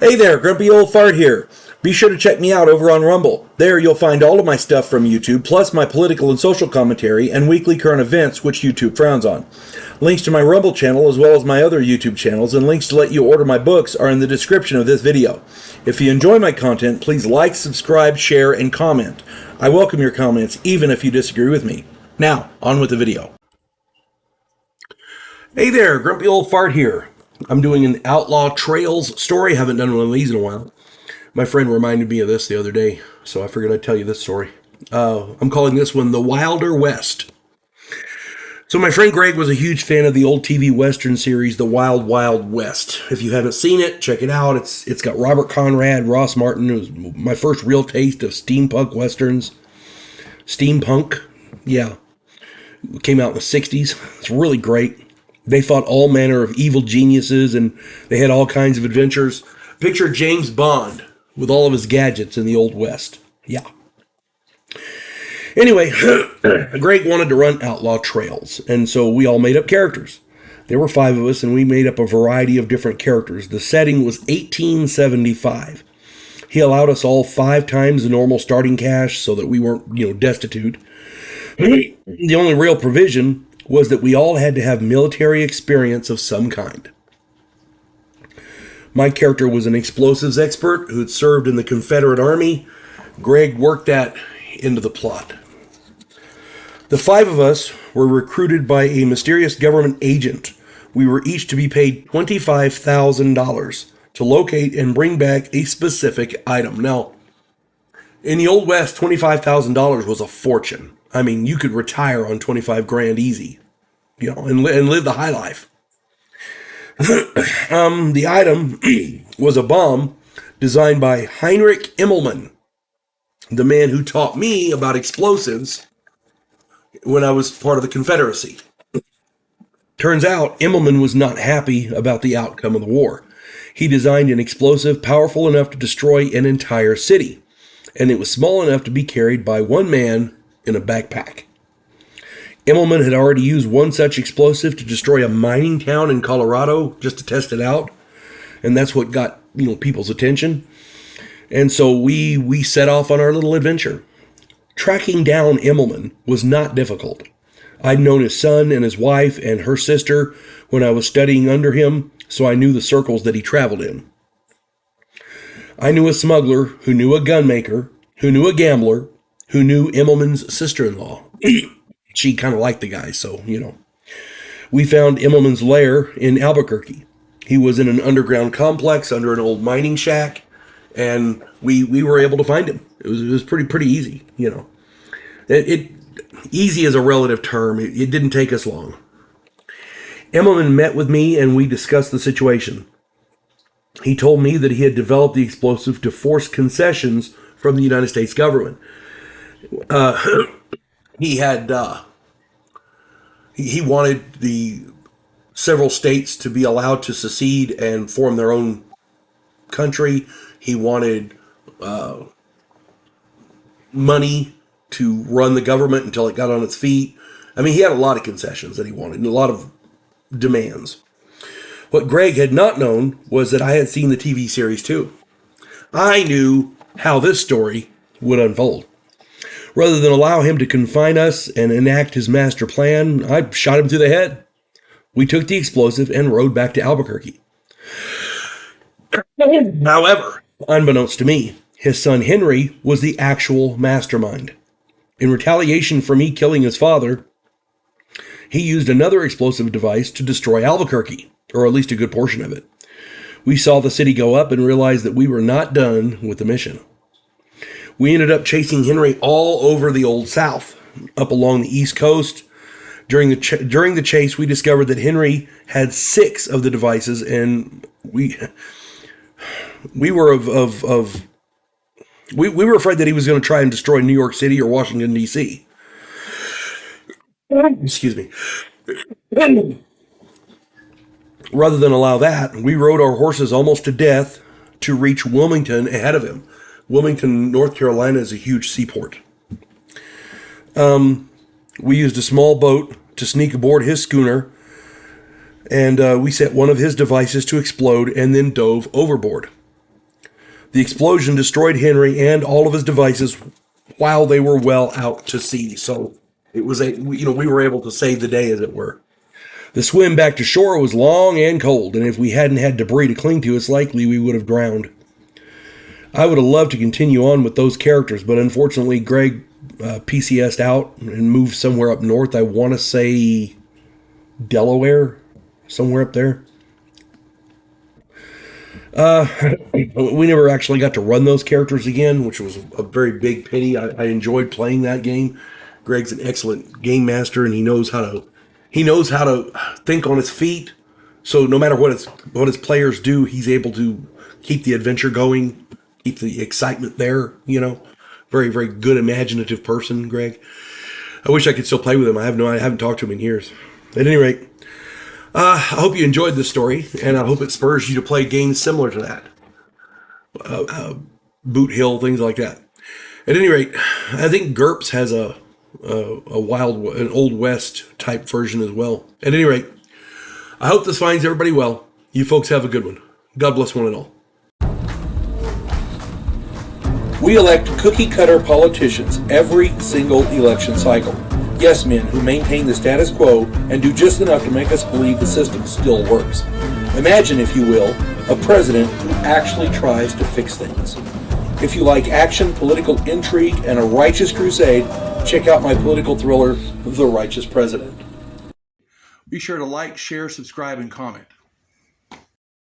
Hey there, Grumpy Old Fart here. Be sure to check me out over on Rumble. There you'll find all of my stuff from YouTube, plus my political and social commentary and weekly current events, which YouTube frowns on. Links to my Rumble channel as well as my other YouTube channels and links to let you order my books are in the description of this video. If you enjoy my content, please like, subscribe, share, and comment. I welcome your comments even if you disagree with me. Now, on with the video. Hey there, Grumpy Old Fart here. I'm doing an Outlaw Trails story. Haven't done one of these in a while. My friend reminded me of this the other day, so I figured I'd tell you this story. I'm calling this one The Wilder West. So my friend Greg was a huge fan of the old TV Western series, The Wild Wild West. If you haven't seen it, check it out. It's got Robert Conrad, Ross Martin. It was my first real taste of steampunk Westerns. Steampunk, yeah. It came out in the 60s. It's really great. They fought all manner of evil geniuses, and they had all kinds of adventures. Picture James Bond with all of his gadgets in the Old West. Yeah. Anyway, Greg wanted to run Outlaw Trails, and so we all made up characters. There were 5 of us, and we made up a variety of different characters. The setting was 1875. He allowed us all 5 times the normal starting cash so that we weren't, destitute. The only real provision was that we all had to have military experience of some kind. My character was an explosives expert who had served in the Confederate Army. Greg worked that into the plot. The 5 of us were recruited by a mysterious government agent. We were each to be paid $25,000 to locate and bring back a specific item. Now, in the Old West, $25,000 was a fortune. I mean, you could retire on 25 grand easy, and live the high life. The item was a bomb designed by Heinrich Immelman, the man who taught me about explosives when I was part of the Confederacy. Turns out, Immelman was not happy about the outcome of the war. He designed an explosive powerful enough to destroy an entire city, and it was small enough to be carried by one man in a backpack. Immelman had already used one such explosive to destroy a mining town in Colorado just to test it out, and that's what got people's attention. And so we set off on our little adventure. Tracking down Immelman was not difficult. I'd known his son and his wife and her sister when I was studying under him, so I knew the circles that he traveled in. I knew a smuggler who knew a gunmaker, who knew a gambler, who knew Immelman's sister-in-law. She kind of liked the guy, so, We found Immelman's lair in Albuquerque. He was in an underground complex under an old mining shack, and we were able to find him. It was pretty easy, Easy is a relative term. It didn't take us long. Immelman met with me, and we discussed the situation. He told me that he had developed the explosive to force concessions from the United States government. He wanted the several states to be allowed to secede and form their own country. He wanted money to run the government until it got on its feet. I mean, he had a lot of concessions that he wanted and a lot of demands. What Greg had not known was that I had seen the TV series too. I knew how this story would unfold. Rather than allow him to confine us and enact his master plan, I shot him through the head. We took the explosive and rode back to Albuquerque. However, unbeknownst to me, his son Henry was the actual mastermind. In retaliation for me killing his father, he used another explosive device to destroy Albuquerque, or at least a good portion of it. We saw the city go up and realized that we were not done with the mission. We ended up chasing Henry all over the Old South, up along the East Coast. During the chase, we discovered that Henry had 6 of the devices, and we were we were afraid that he was going to try and destroy New York City or Washington, D.C. Excuse me. Rather than allow that, we rode our horses almost to death to reach Wilmington ahead of him. Wilmington, North Carolina is a huge seaport. We used a small boat to sneak aboard his schooner, and we set one of his devices to explode and then dove overboard. The explosion destroyed Henry and all of his devices while they were well out to sea. So it was we were able to save the day, as it were. The swim back to shore was long and cold, and if we hadn't had debris to cling to, it's likely we would have drowned. I would have loved to continue on with those characters, but unfortunately Greg PCS'd out and moved somewhere up north. I want to say Delaware, somewhere up there. We never actually got to run those characters again, which was a very big pity. I enjoyed playing that game. Greg's an excellent game master, and he knows how to think on his feet. So no matter what his players do, he's able to keep the adventure going, keep the excitement there. Very, very good imaginative person, Greg. I wish I could still play with him. I haven't talked to him in years. At any rate, I hope you enjoyed this story, and I hope it spurs you to play games similar to that. Boot Hill, things like that. At any rate, I think GURPS has an Old West type version as well. At any rate, I hope this finds everybody well. You folks have a good one. God bless one and all. We elect cookie-cutter politicians every single election cycle. Yes men who maintain the status quo and do just enough to make us believe the system still works. Imagine, if you will, a president who actually tries to fix things. If you like action, political intrigue, and a righteous crusade, check out my political thriller, The Righteous President. Be sure to like, share, subscribe, and comment.